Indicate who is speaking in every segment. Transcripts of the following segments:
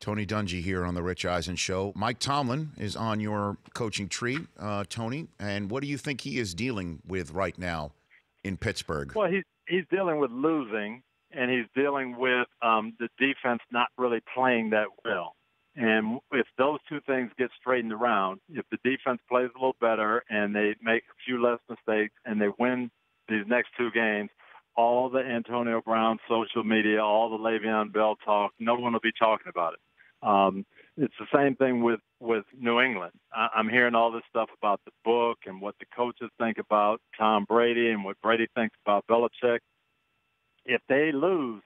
Speaker 1: Tony Dungy here on the Rich Eisen Show. Mike Tomlin is on your coaching tree, Tony. And what do you think he is dealing with right now in Pittsburgh?
Speaker 2: Well, he's dealing with losing, and he's dealing with the defense not really playing that well. And if those two things get straightened around, if the defense plays a little better and they make a few less mistakes and they win these next two games, all the Antonio Brown social media, all the Le'Veon Bell talk, no one will be talking about it. It's the same thing with New England. I'm hearing all this stuff about the book and what the coaches think about Tom Brady and what Brady thinks about Belichick. If they lose,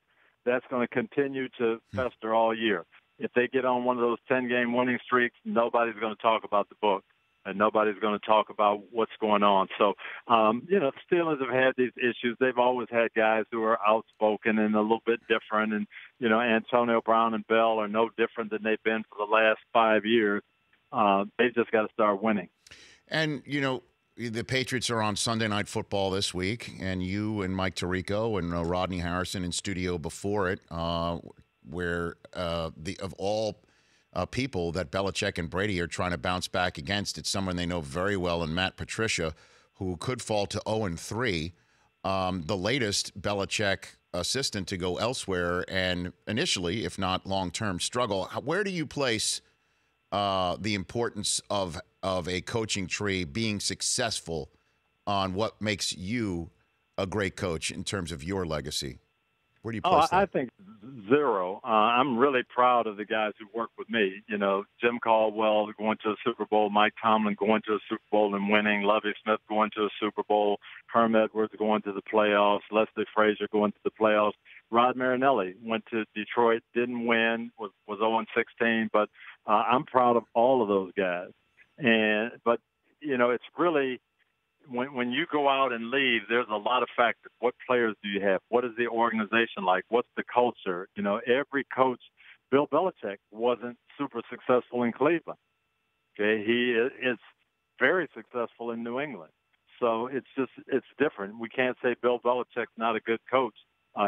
Speaker 2: that's going to continue to fester all year. If they get on one of those 10-game winning streaks, nobody's going to talk about the book, and nobody's going to talk about what's going on. So, the Steelers have had these issues. They've always had guys who are outspoken and a little bit different. And, Antonio Brown and Bell are no different than they've been for the last 5 years. They've just got to start winning. And,
Speaker 1: the Patriots are on Sunday Night Football this week, and you and Mike Tirico and Rodney Harrison in studio before it, where of all people that Belichick and Brady are trying to bounce back against, it's someone they know very well in Matt Patricia, who could fall to 0-3, the latest Belichick assistant to go elsewhere and initially, if not long-term, struggle. Where do you place the importance of a coaching tree being successful on what makes you a great coach in terms of your legacy? Where do you place that?
Speaker 2: I think zero. I'm really proud of the guys who work with me. Jim Caldwell going to a Super Bowl, Mike Tomlin going to a Super Bowl and winning, Lovie Smith going to a Super Bowl, Herm Edwards going to the playoffs, Leslie Frazier going to the playoffs. Rod Marinelli went to Detroit, didn't win, was 0-16, but I'm proud of all of those guys. But it's really when you go out and leave, there's a lot of factors. What players do you have? What is the organization like? What's the culture? Every coach, Bill Belichick wasn't super successful in Cleveland. Okay, he is very successful in New England. So it's different. We can't say Bill Belichick's not a good coach.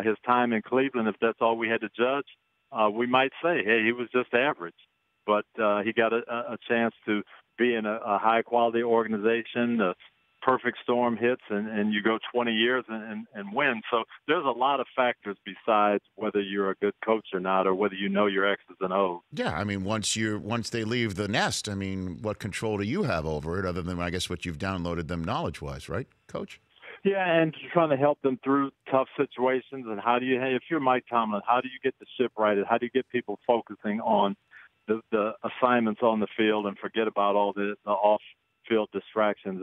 Speaker 2: His time in Cleveland, if that's all we had to judge, we might say, hey, he was just average. But he got a chance to be in a high-quality organization. The perfect storm hits, and you go 20 years and win. So there's a lot of factors besides whether you're a good coach or not, or whether you know your X's and O's.
Speaker 1: Yeah, once they leave the nest, what control do you have over it, other than, I guess, what you've downloaded them knowledge-wise, right, Coach?
Speaker 2: Yeah, and trying to help them through tough situations. And if you're Mike Tomlin, how do you get the ship righted? How do you get people focusing on the assignments on the field and forget about all the off-field distractions?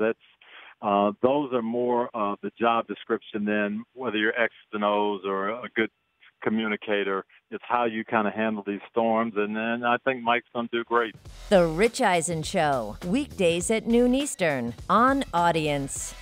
Speaker 2: Those are more of the job description than whether you're X's and O's or a good communicator. It's how you kind of handle these storms, and then I think Mike's going to do great.
Speaker 3: The Rich Eisen Show, weekdays at noon Eastern on Audience.